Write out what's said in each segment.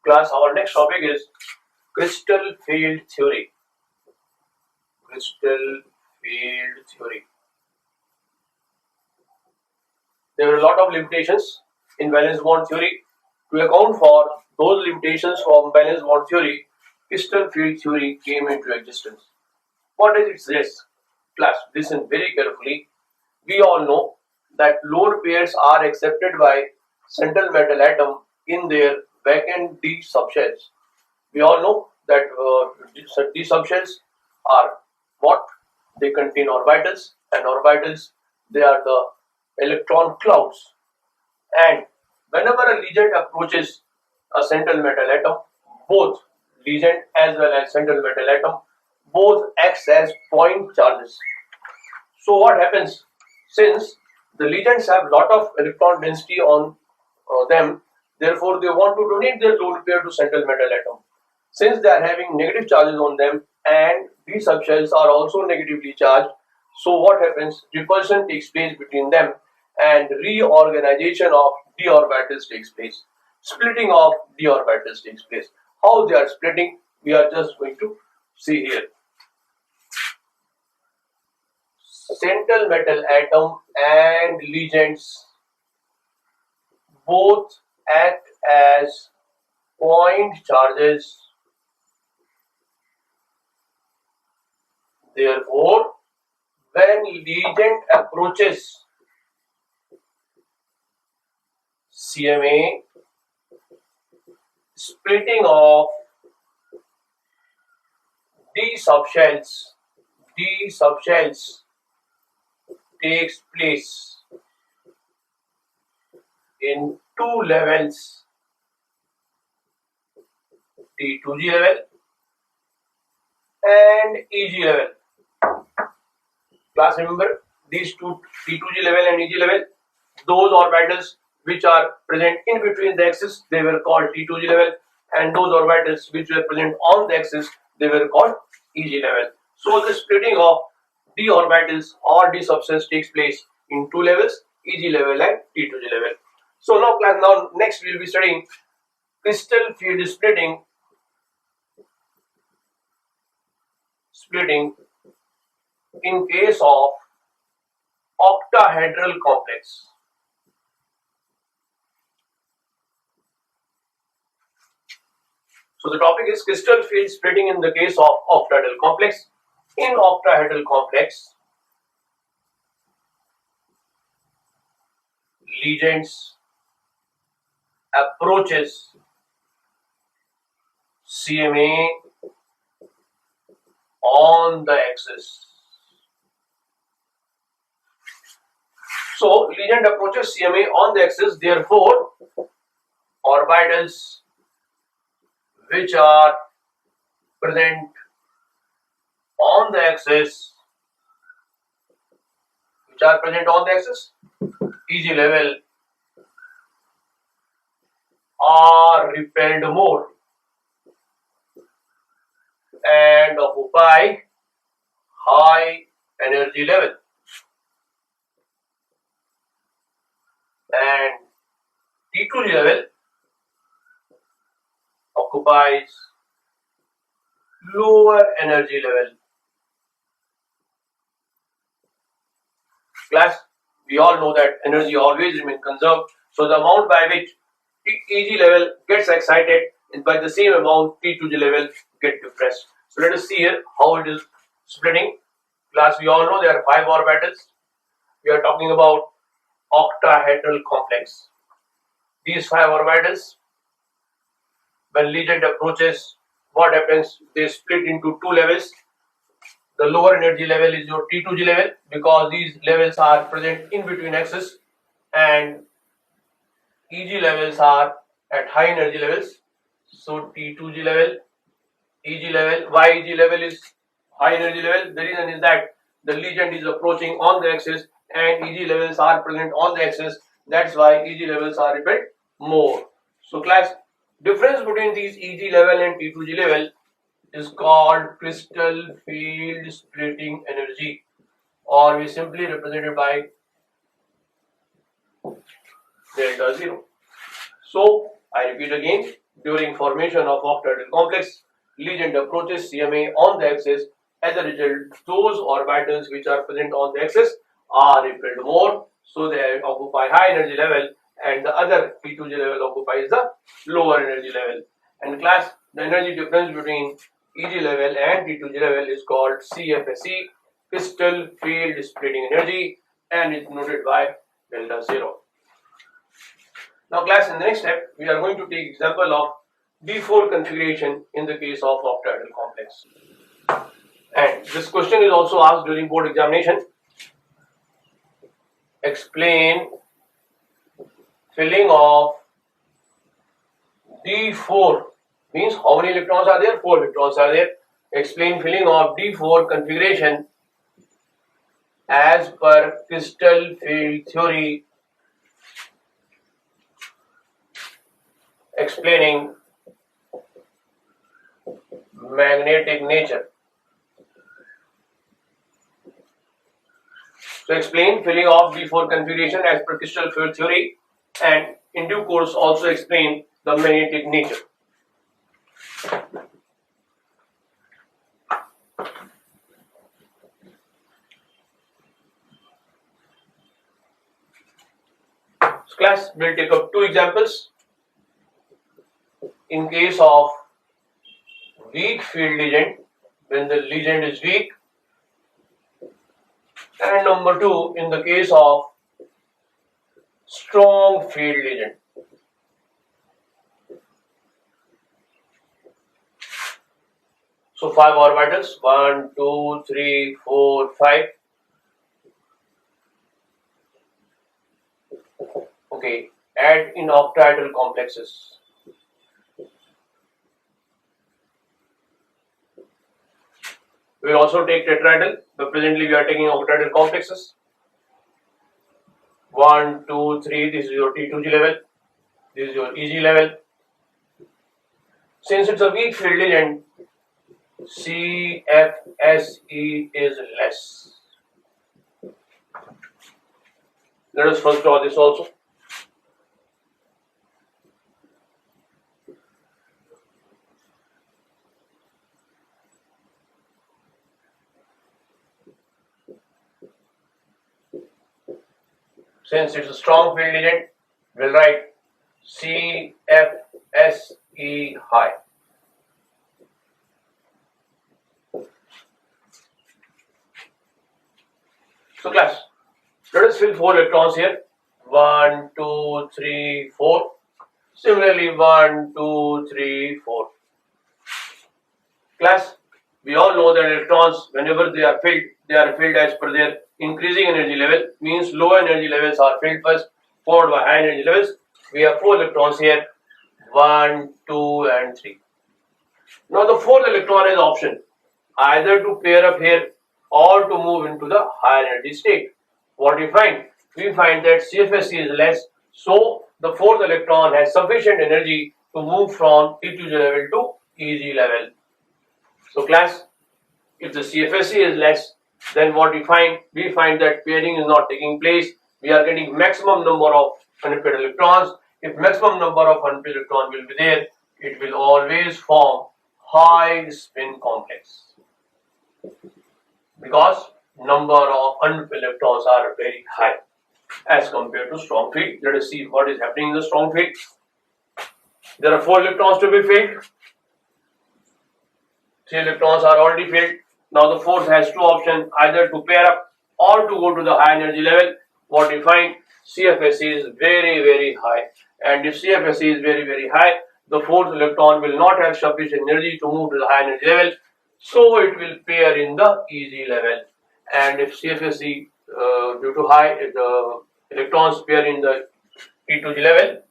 Class, our next topic is crystal field theory. Crystal field theory. There are a lot of limitations in valence bond theory. To account for those limitations from valence bond theory, crystal field theory came into existence. What does it say? Class, listen very carefully. We all know that lone pairs are accepted by central metal atom in their vacant d subshells. We all know that d subshells are what? They contain orbitals, and orbitals, they are the electron clouds. And whenever a legend approaches a central metal atom, both legend as well as central metal atom both acts as point charges. So what happens? Since the legends have lot of electron density on them, therefore they want to donate their lone pair to central metal atom. Since they are having negative charges on them and these subshells are also negatively charged, so what happens? Repulsion takes place between them and reorganization of d orbitals takes place. Splitting of d orbitals takes place. How they are splitting, we are just going to see here. Central metal atom and legends both act as point charges. Therefore, when legend approaches CMA, splitting of d subshells takes place in two levels, T2G level and EG level. Class, remember these two, T2G level and EG level, those orbitals which are present in between the axis, they were called T2G level, and those orbitals which were present on the axis, they were called EG level. So the splitting of d orbitals or d subshells takes place in two levels, EG level and T2G level. So now class, now next we will be studying crystal field splitting in case of octahedral complex. So the topic is crystal field splitting in the case of octahedral complex. In octahedral complex, legends approaches CMA on the axis. So legend approaches CMA on the axis, therefore orbitals which are present on the axis, EG level, are repelled more and occupy high energy level, and T2G level occupies lower energy level. Class, we all know that energy always remains conserved, so the amount by which EG level gets excited is by the same amount T2G level get depressed. So let us see here how it is splitting. Class, we all know there are 5 orbitals. We are talking about octahedral complex. These 5 orbitals, when legend approaches, what happens? They split into 2 levels. The lower energy level is your T2G level because these levels are present in between axis, and EG levels are at high energy levels. So T2G level, EG level. Why EG level is high energy level? The reason is that the legend is approaching on the axis and EG levels are present on the axis. That's why EG levels are repelled more. So class, difference between these EG level and T2G level is called crystal field splitting energy, or we simply represent it by delta 0. So I repeat again, During formation of octahedral complex, Legend approaches CMA on the axis. As a result, those orbitals which are present on the axis are repelled more, so they occupy high energy level, and the other T2G level occupies the lower energy level. And class, the energy difference between EG level and T2G level is called CFSE, crystal field splitting energy, and is noted by delta 0. Now class, in the next step, we are going to take example of D4 configuration in the case of octahedral complex. And this question is also asked during board examination. Explain filling of D4 means how many electrons are there? 4 electrons are there. Explain filling of D4 configuration as per crystal field theory, explaining magnetic nature. So explain filling of D4 configuration as per crystal field theory, and in due course also explain the magnetic nature. So class, we'll take up two examples. In case of weak field legend, when the legend is weak, and number two, in the case of strong field legend. So 5 orbitals, 1, 2, 3, 4, 5. Okay, add in octahedral complexes. We will also take tetrahedral, but presently we are taking octahedral complexes. 1, 2, 3, this is your T2G level, this is your EG level. Since it's a weak field legend, CFSE is less. Let us first draw this also. Since it's a strong field legend, we'll write CFSE high. So class, let us fill 4 electrons here. 1, 2, 3, 4. Similarly, 1, 2, 3, 4. Class, we all know that electrons, whenever they are filled as per their increasing energy level, means low energy levels are filled first, followed by high energy levels. We have 4 electrons here, 1, 2, and 3. Now the 4th electron is option, either to pair up here or to move into the higher energy state. What we find? We find that CFSE is less, so the 4th electron has sufficient energy to move from T2G level to EG level. So class, if the CFSE is less, then what we find? We find that pairing is not taking place. We are getting maximum number of unpaired electrons. If maximum number of unpaired electrons will be there, it will always form high spin complex, because number of unpaired electrons are very high as compared to strong field. Let us see what is happening in the strong field. There are 4 electrons to be filled. 3 electrons are already filled. Now the 4th has 2 options, either to pair up or to go to the high energy level. What we find? CFSE is very, very high. And if CFSE is very, very high, the 4th electron will not have sufficient energy to move to the high energy level, so it will pair in the EG level. And if CFSE due to high, the electrons pair in the T2G level.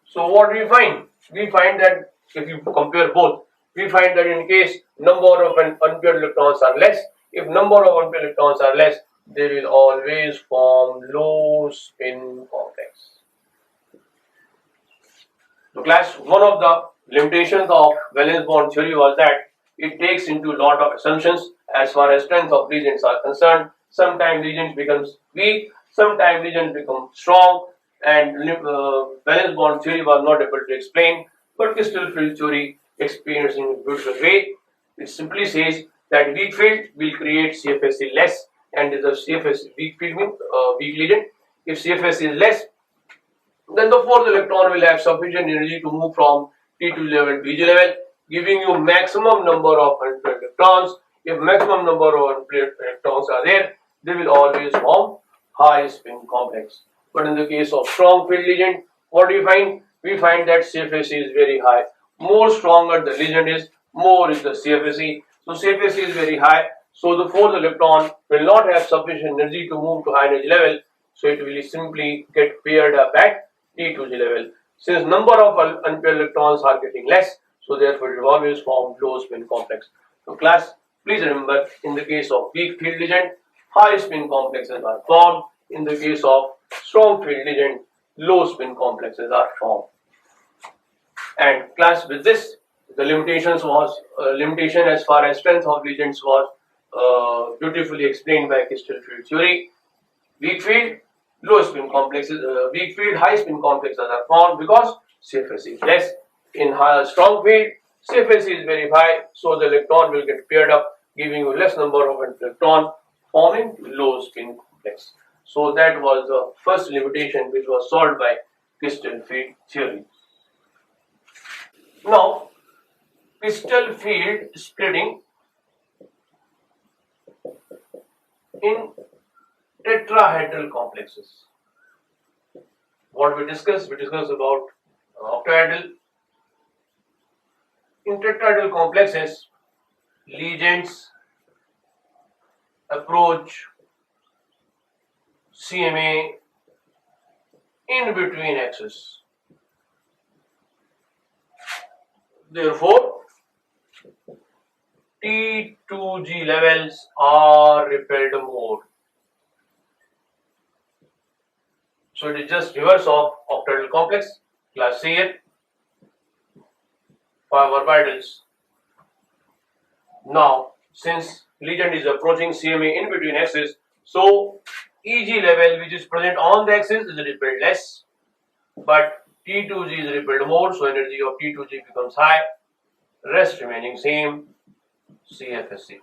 So what do we find? We find that if you compare both, we find that in case number of unpaired electrons are less, if number of unpaired electrons are less, they will always form low spin complex. So class, one of the limitations of valence bond theory was that it takes into a lot of assumptions as far as strength of regions are concerned. Sometimes regions becomes weak, sometimes regions become strong, and valence bond theory was not able to explain But crystal field theory explains in a beautiful way. It simply says that weak field will create CFSE less, and the CFSE weak field means weak lesion. If CFSE is less, then the fourth electron will have sufficient energy to move from T2 level to EG level, giving you maximum number of unpaired electrons. If maximum number of unpaired electrons are there, they will always form high spin complex. But in the case of strong field legend, what do you find? We find that CFSE is very high. More stronger the legend is, more is the CFSE. So CFSE is very high. So the fourth electron will not have sufficient energy to move to high energy level. So it will simply get paired up at T2G level. Since number of unpaired electrons are getting less, so therefore it will always form low spin complex. So class, please remember, in the case of weak field legend, high spin complexes are formed. In the case of strong field legend, low spin complexes are formed. And class, with this, the limitation as far as strength of legends was beautifully explained by crystal field theory. Weak field, low spin complexes, weak field, high spin complexes are formed because CFSE is less. In strong field, CFSE is very high, so the electron will get paired up, giving you less number of electron, forming low spin complex. So that was the first limitation which was solved by crystal field theory. Now, crystal field splitting in tetrahedral complexes. What we discussed about octahedral. In tetrahedral complexes, legends approach CMA in between axes. Therefore, T2G levels are repelled more. So it is just reverse of octahedral complex. Class C here. 5 orbitals. Now, since legend is approaching CMA in between axes, so EG level which is present on the axis is repelled less, but T2G is repelled more, so energy of T2G becomes high, rest remaining same, CFSE.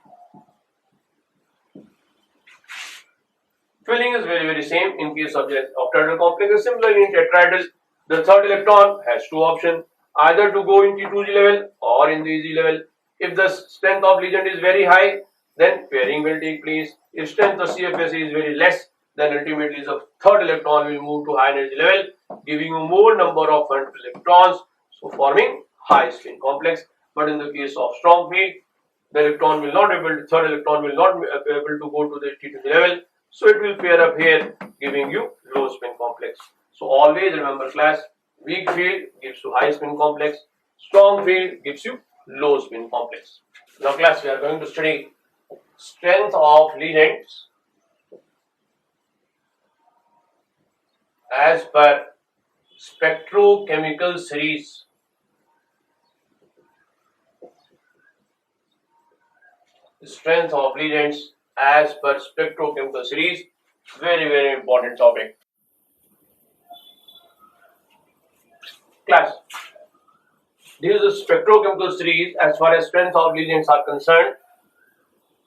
Filling is very same in case of the octahedral complex. Similarly in tetrahedral, the third electron has two options, either to go in T2G level or in the EG level. If the strength of legend is very high, then pairing will take place. If strength of CFSE is very less, then ultimately the third electron will move to high energy level, giving you more number of electrons, so forming high spin complex. But in the case of strong field, the electron will not able to, third electron will not be able to go to the T2G level, so it will pair up here, giving you low spin complex. So always remember class, weak field gives you high spin complex, strong field gives you low spin complex. Now class, we are going to study strength of legends as per spectrochemical series. Strength of legends as per spectrochemical series, very important topic. Class, this is a spectrochemical series as far as strength of legends are concerned.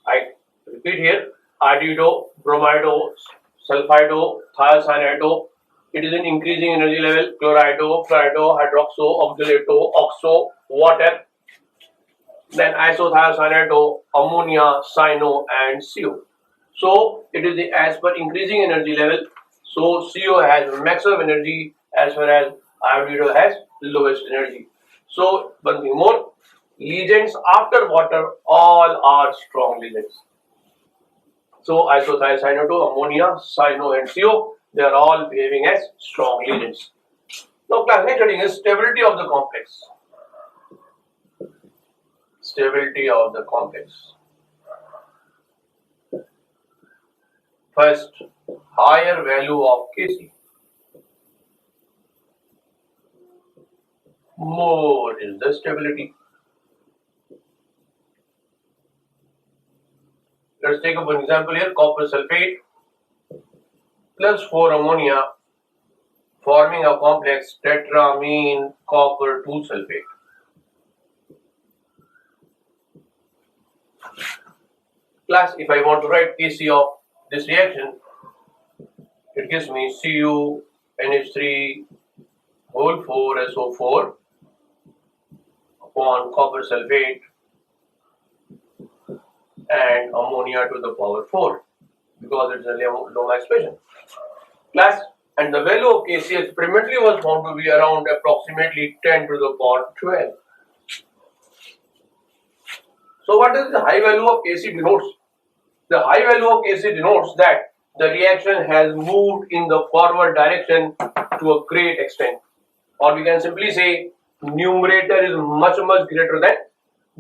I repeat here, irido, bromido, sulfido, thiocyanado. It is in increasing energy level, chlorido, fluorido, hydroxo, oxalato, oxo, water. Then isothiocyanado, ammonia, cyano, and CO. So it is as per increasing energy level. So CO has maximum energy as far as irido has lowest energy. So one thing more, legends after water all are strong legends. So isothiocyanado, ammonia, cyano, and CO, they are all behaving as strong legends. Now class, next heading is stability of the complex. Stability of the complex. First, higher value of Kc, more is the stability. Let's take up an example here, copper sulfate plus 4 ammonia forming a complex tetramine copper 2 sulfate. Class, if I want to write Kc of this reaction, it gives me CuNH3 whole 4 SO4 upon copper sulfate and ammonia to the power 4 because it's a Loma expression. Class, and the value of Kc experimentally was found to be around approximately 10 to the power 12. So what does the high value of Kc denotes? The high value of Kc denotes that the reaction has moved in the forward direction to a great extent. Or we can simply say numerator is much greater than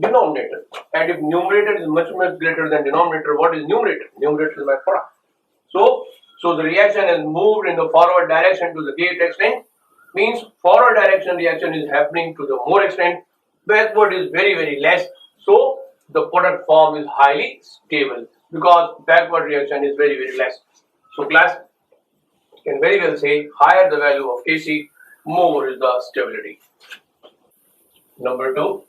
denominator. And if numerator is much greater than denominator, what is numerator? Numerator is byproduct. So the reaction has moved in the forward direction to the great extent, means forward direction reaction is happening to the more extent, backward is very less. So the product form is highly stable because backward reaction is very less. So class, you can very well say higher the value of Kc, more is the stability. Number 2,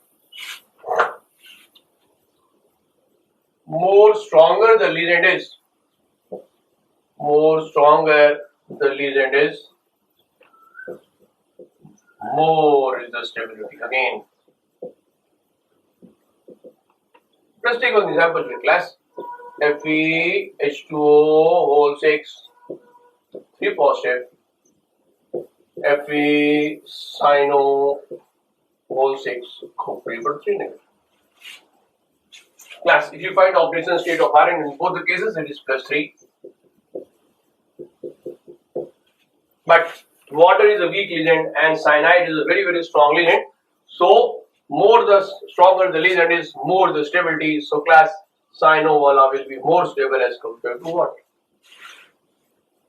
more stronger the ligand is, more stronger the ligand is, more is the stability. Again, let's take an example in class. FeH2O whole 6, 3 positive, Fe Sino whole 6, 3 but 3 negative. Class, if you find the oxidation state of iron in both the cases, it is +3. But water is a weak ligand and cyanide is a very strong ligand. So more the stronger the ligand is, more the stability. So class, Sino wala will be more stable as compared to water.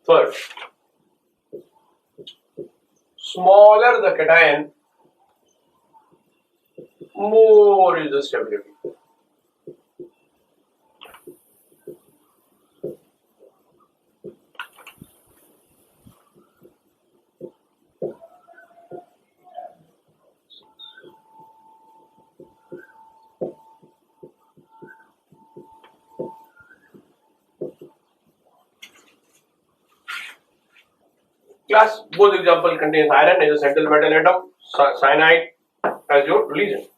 Third, smaller the cation, more is the stability. Class, both example contains iron as a central metal atom, cyanide as your reagent.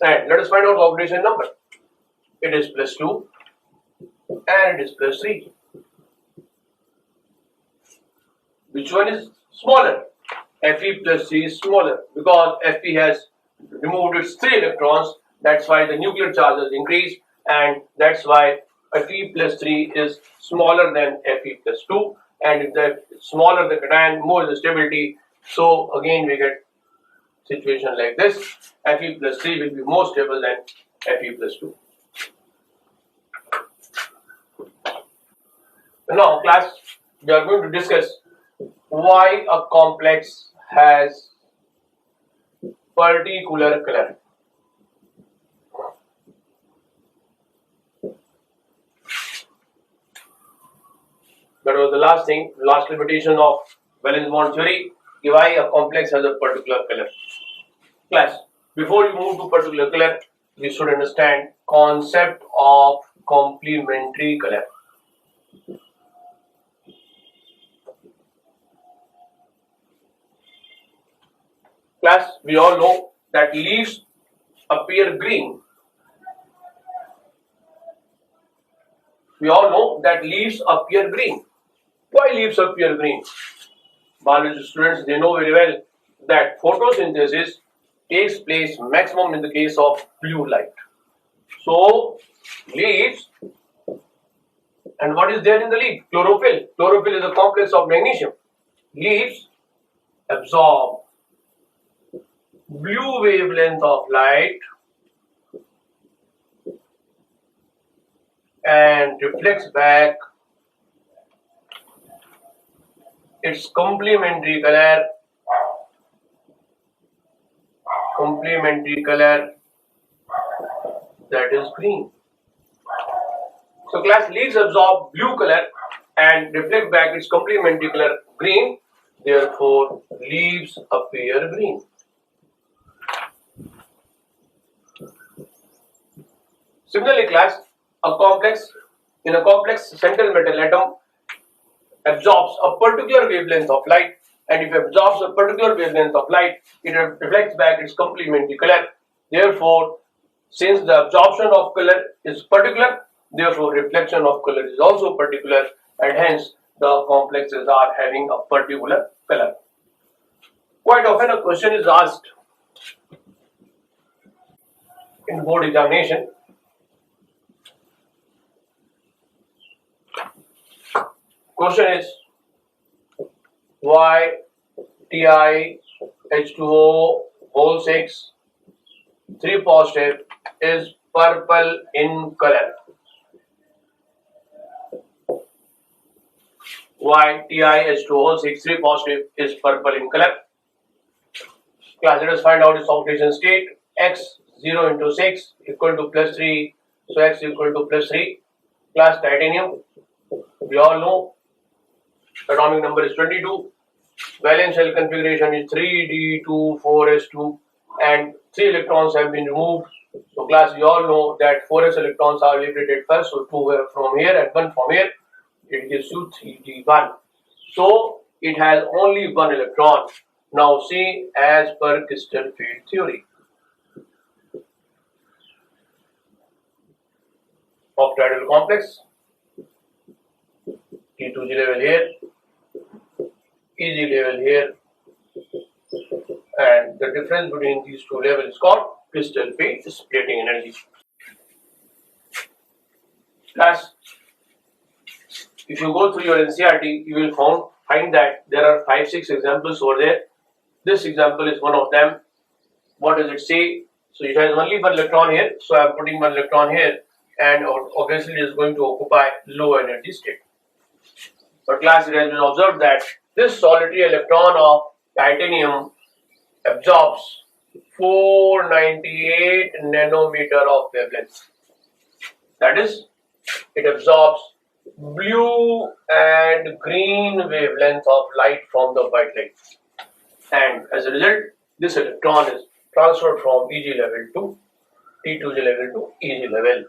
And let us find out the oxidation number. It is +2 and it is +3. Which one is smaller? Fe+3 is smaller because Fe has removed its 3 electrons. That's why the nuclear charge has increased, and that's why Fe+3 is smaller than Fe+2. And if the smaller the cation, more the stability. So again we get situation like this. Fe+3 will be more stable than Fe+2. Now class, we are going to discuss why a complex has particular color. That was the last thing, last limitation of valence bond theory. Why a complex has a particular color. Class, before you move to particular color, you should understand concept of complementary color. Class, we all know that leaves appear green. We all know that leaves appear green. Why leaves appear green? Biology students, they know very well that photosynthesis takes place maximum in the case of blue light. So, leaves, and what is there in the leaf? Chlorophyll. Chlorophyll is a complex of magnesium. Leaves absorb blue wavelength of light and reflects back its complementary color, that is green. So class, leaves absorb blue color and reflect back its complementary color green. therefore leaves appear green. Similarly, class, in a complex central metal atom absorbs a particular wavelength of light, and if it absorbs a particular wavelength of light, it reflects back its complementary color. Therefore, since the absorption of color is particular, therefore reflection of color is also particular, and hence the complexes are having a particular color. Quite often a question is asked in board examination. Question is why TiH2O whole 6 3 positive is purple in color. Why TiH2O 6 3 positive is purple in color. Class, let us find out its oxidation state. X 0 into 6 equal to plus 3. So X equal to plus 3. Class, titanium, we all know atomic number is 22. Valence shell configuration is 3d24s2 and 3 electrons have been removed. So class, we all know that 4s electrons are liberated first. So 2 from here and 1 from here. It gives you 3d1. So it has only 1 electron. Now see, as per crystal field theory, octahedral complex, T2G level here, EG level here, and the difference between these two levels is called crystal field splitting energy. Class, if you go through your NCERT, you will find that there are 5-6 examples over there. This example is one of them. What does it say? So it has only 1 electron here, so I am putting 1 electron here, and obviously it is going to occupy low energy state. But class, it has been observed that this solitary electron of titanium absorbs 498 nanometer of wavelength. That is, it absorbs blue and green wavelength of light from the white light. And as a result, this electron is transferred from EG level to T2G level to EG level.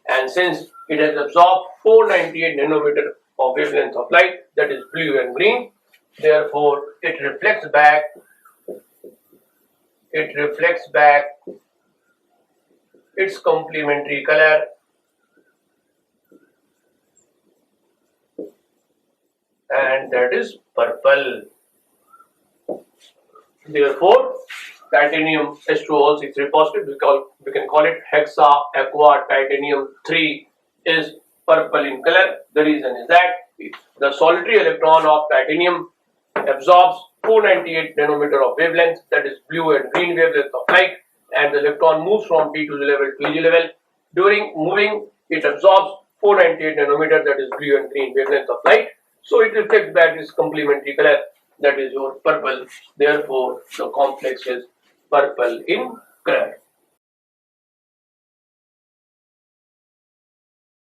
And since it has absorbed 498 nanometer of wavelength of light, that is blue and green, therefore it reflects back its complementary color, and that is purple. Therefore, titanium H2O 6 positive, we can call it hexa aqua titanium 3, is purple in color. The reason is that the solitary electron of titanium absorbs 498 nanometer of wavelength, that is blue and green wavelength of light, and the electron moves from T to the level to EG level. During moving, it absorbs 498 nanometer, that is blue and green wavelength of light. So it reflects back its complementary color, that is your purple. Therefore, the complex is purple in color.